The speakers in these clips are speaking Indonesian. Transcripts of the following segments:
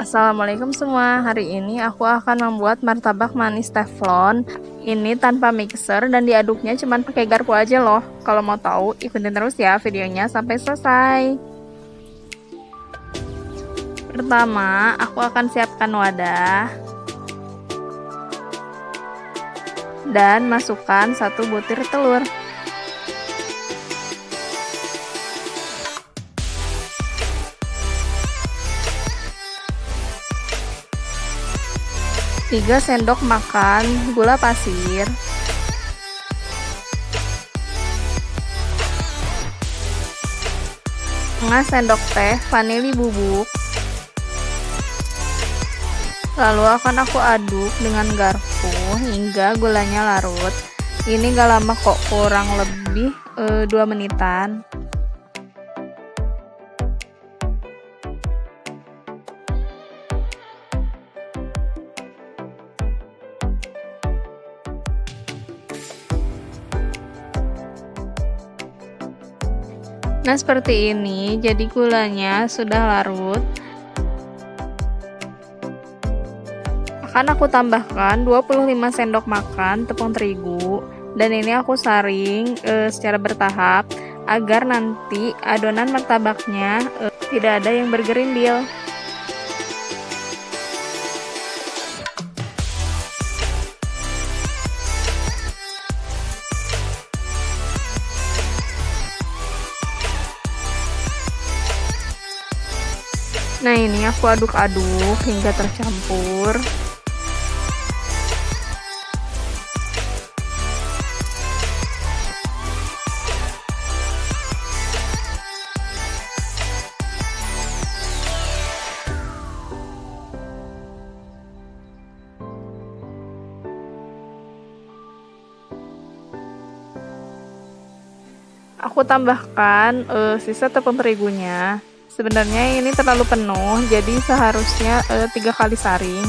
Assalamualaikum semua, hari ini aku akan membuat martabak manis teflon. Ini tanpa mixer dan diaduknya cuma pakai garpu aja loh. Kalau mau tahu, ikutin terus ya videonya sampai selesai. Pertama, aku akan siapkan wadah dan masukkan 1 butir telur. Tiga sendok makan gula pasir, 1/2 sendok teh vanili bubuk. Lalu akan aku aduk dengan garpu hingga gulanya larut. Ini gak lama kok, kurang lebih 2 menitan. Nah, seperti ini, jadi gulanya sudah larut. Akan aku tambahkan 25 sendok makan tepung terigu, dan ini aku saring secara bertahap agar nanti adonan martabaknya tidak ada yang bergerindil. Nah, ini aku aduk-aduk hingga tercampur. Aku tambahkan sisa tepung terigunya. Sebenarnya ini terlalu penuh, jadi seharusnya 3 kali saring.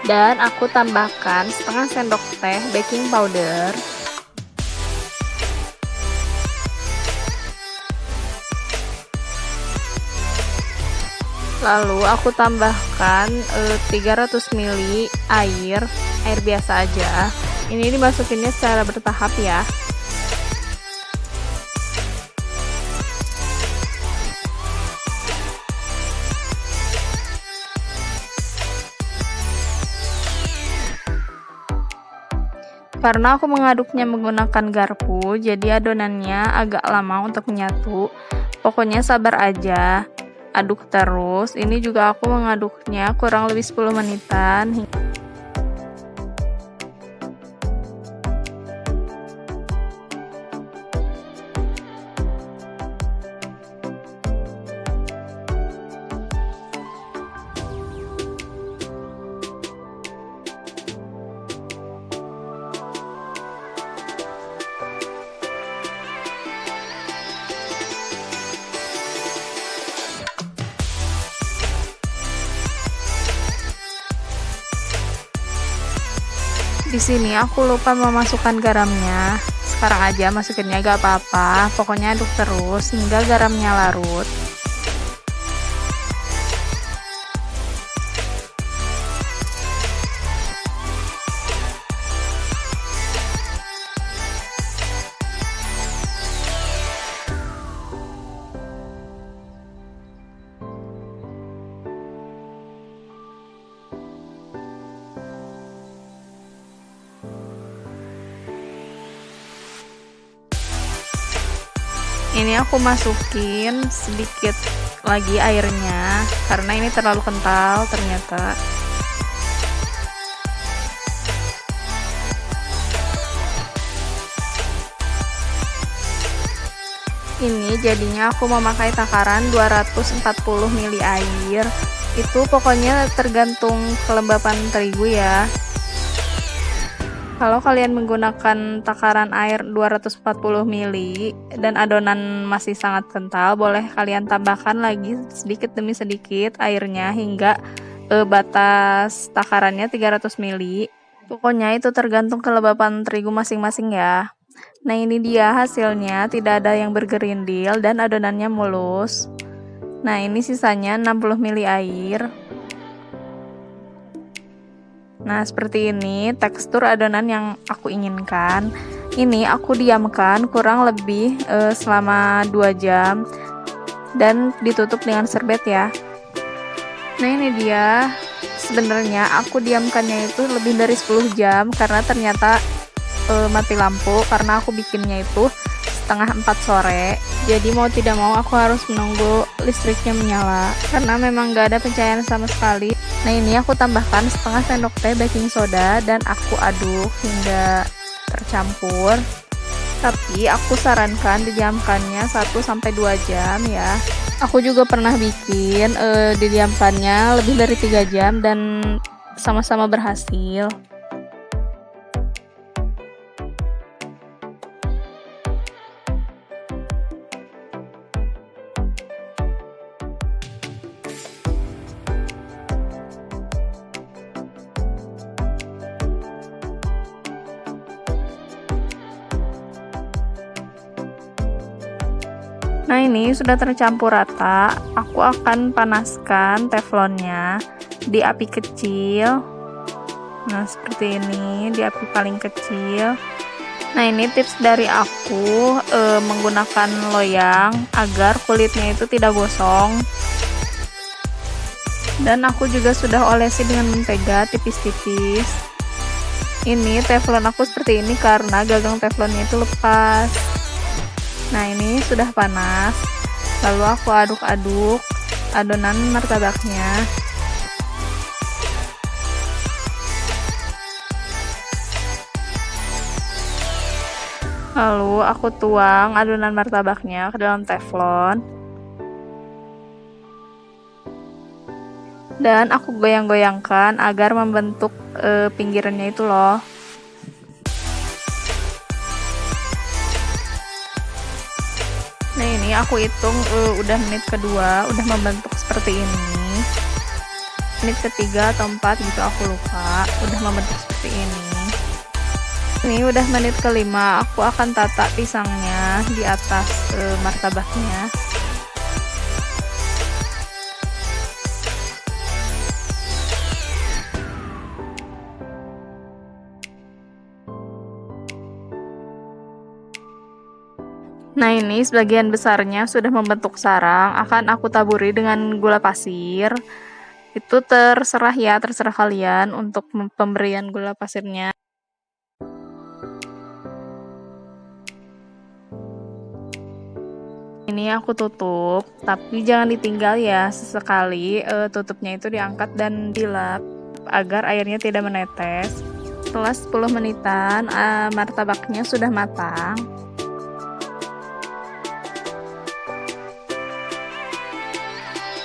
Dan aku tambahkan setengah sendok teh baking powder, lalu aku tambahkan 300 ml air biasa aja. Ini dimasukinnya secara bertahap ya. Karena aku mengaduknya menggunakan garpu, jadi adonannya agak lama untuk menyatu. Pokoknya sabar aja, aduk terus. Ini juga aku mengaduknya kurang lebih 10 menitan. Di sini aku lupa memasukkan garamnya. Sekarang aja masukinnya gak apa-apa. Pokoknya aduk terus hingga garamnya larut. Ini aku masukin sedikit lagi airnya karena ini terlalu kental ternyata. Ini jadinya aku memakai takaran 240 ml air. Itu pokoknya tergantung kelembapan terigu ya. Kalau kalian menggunakan takaran air 240 ml dan adonan masih sangat kental, boleh kalian tambahkan lagi sedikit demi sedikit airnya hingga batas takarannya 300 ml. Pokoknya itu tergantung kelembapan terigu masing-masing ya. Nah, ini dia hasilnya, tidak ada yang bergerindil dan adonannya mulus. Nah, ini sisanya 60 ml air. Nah, seperti ini tekstur adonan yang aku inginkan. Ini aku diamkan kurang lebih selama 2 jam dan ditutup dengan serbet ya. Nah, ini dia. Sebenarnya aku diamkannya itu lebih dari 10 jam karena ternyata mati lampu karena aku bikinnya itu setengah 4 sore. Jadi mau tidak mau aku harus menunggu listriknya menyala karena memang gak ada pencahayaan sama sekali. Nah, ini aku tambahkan setengah sendok teh baking soda dan aku aduk hingga tercampur. Tapi aku sarankan didiamkannya 1-2 jam ya. Aku juga pernah bikin didiamkannya lebih dari 3 jam dan sama-sama berhasil. Nah, ini sudah tercampur rata. Aku akan panaskan teflonnya di api kecil. Nah, seperti ini di api paling kecil. Nah, ini tips dari aku menggunakan loyang agar kulitnya itu tidak gosong. Dan aku juga sudah olesi dengan mentega tipis-tipis. Ini teflon aku seperti ini karena gagang teflonnya itu lepas. Nah, ini sudah panas. Lalu aku aduk-aduk adonan martabaknya. Lalu aku tuang adonan martabaknya ke dalam teflon. Dan aku goyang-goyangkan agar membentuk pinggirannya itu loh. Nah, ini aku hitung udah menit kedua, udah membentuk seperti ini. Menit ketiga atau 4 gitu aku lupa, udah membentuk seperti ini. Ini udah menit kelima, aku akan tata pisangnya di atas martabaknya. Nah, ini sebagian besarnya sudah membentuk sarang, akan aku taburi dengan gula pasir. Itu terserah ya, terserah kalian untuk pemberian gula pasirnya. Ini aku tutup, tapi jangan ditinggal ya, sesekali tutupnya itu diangkat dan dilap agar airnya tidak menetes. Setelah 10 menitan, martabaknya sudah matang.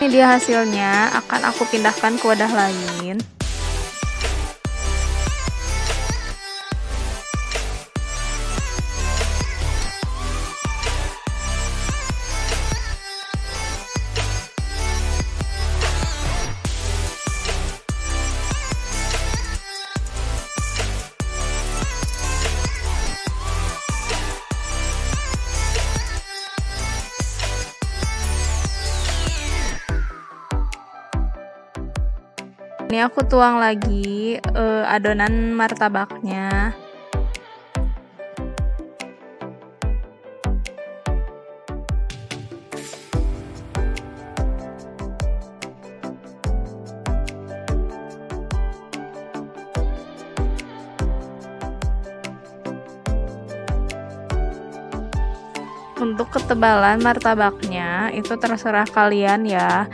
Ini dia hasilnya, akan aku pindahkan ke wadah lain. Ini aku tuang lagi adonan martabaknya. Untuk ketebalan martabaknya itu terserah kalian ya.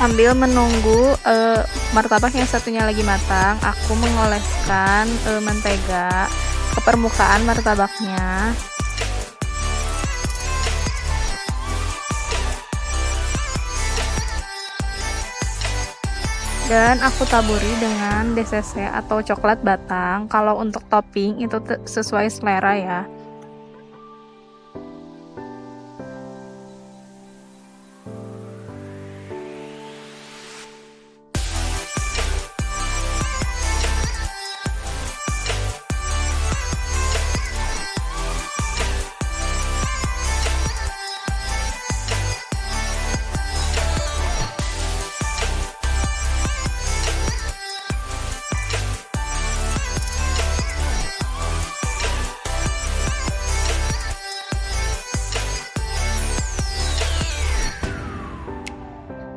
Sambil menunggu martabak yang satunya lagi matang, aku mengoleskan mentega ke permukaan martabaknya. Dan aku taburi dengan DCC atau coklat batang. Kalau untuk topping itu sesuai selera ya.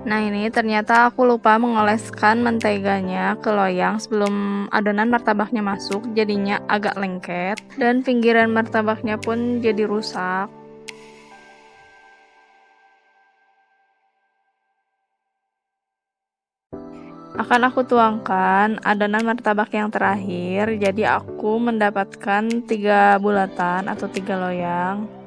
Nah, ini ternyata aku lupa mengoleskan menteganya ke loyang sebelum adonan martabaknya masuk, jadinya agak lengket dan pinggiran martabaknya pun jadi rusak. Akan aku tuangkan adonan martabak yang terakhir, jadi aku mendapatkan 3 bulatan atau 3 loyang.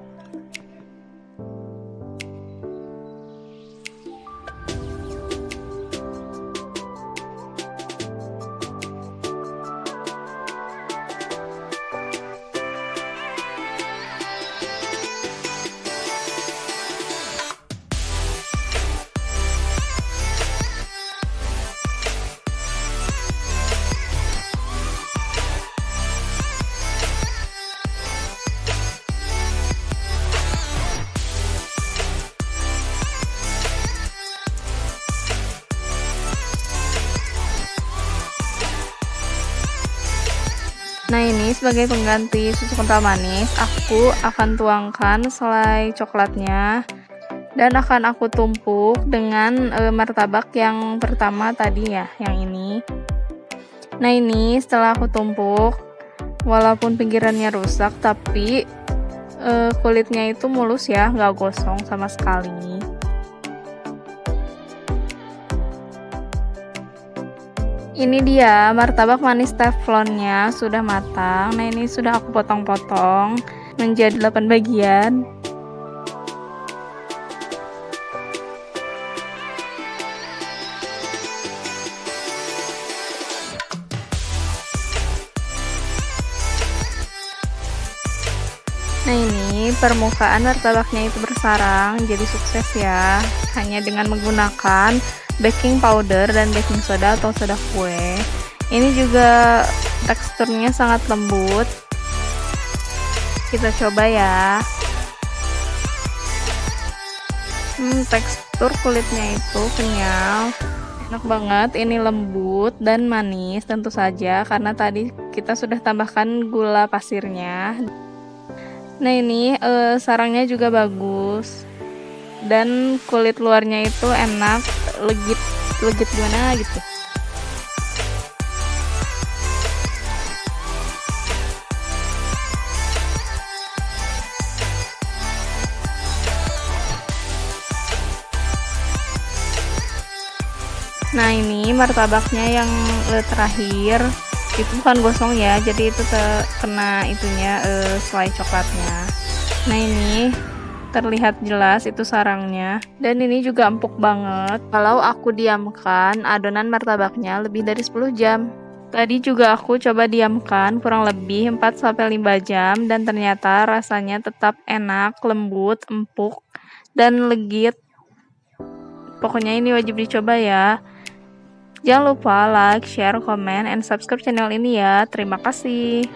Nah, ini sebagai pengganti susu kental manis, aku akan tuangkan selai coklatnya dan akan aku tumpuk dengan martabak yang pertama tadi ya, yang ini. Nah, ini setelah aku tumpuk, walaupun pinggirannya rusak tapi kulitnya itu mulus ya, nggak gosong sama sekali. Ini dia martabak manis teflonnya sudah matang. Nah, ini sudah aku potong-potong menjadi 8 bagian. Nah, ini permukaan martabaknya itu bersarang, jadi sukses ya. Hanya dengan menggunakan baking powder dan baking soda atau soda kue. Ini juga teksturnya sangat lembut. Kita coba ya. Tekstur kulitnya itu kenyal, enak banget. Ini lembut dan manis tentu saja karena tadi kita sudah tambahkan gula pasirnya. Nah, ini sarangnya juga bagus dan kulit luarnya itu enak, legit gimana gitu. Nah, ini martabaknya yang terakhir itu bukan gosong ya, jadi itu kena itunya selai coklatnya. Nah, ini terlihat jelas itu sarangnya dan ini juga empuk banget. Kalau aku diamkan adonan martabaknya lebih dari 10 jam. Tadi juga aku coba diamkan kurang lebih 4-5 jam dan ternyata rasanya tetap enak, lembut, empuk dan legit. Pokoknya ini wajib dicoba ya. Jangan lupa like, share, comment, and subscribe channel ini ya. Terima kasih.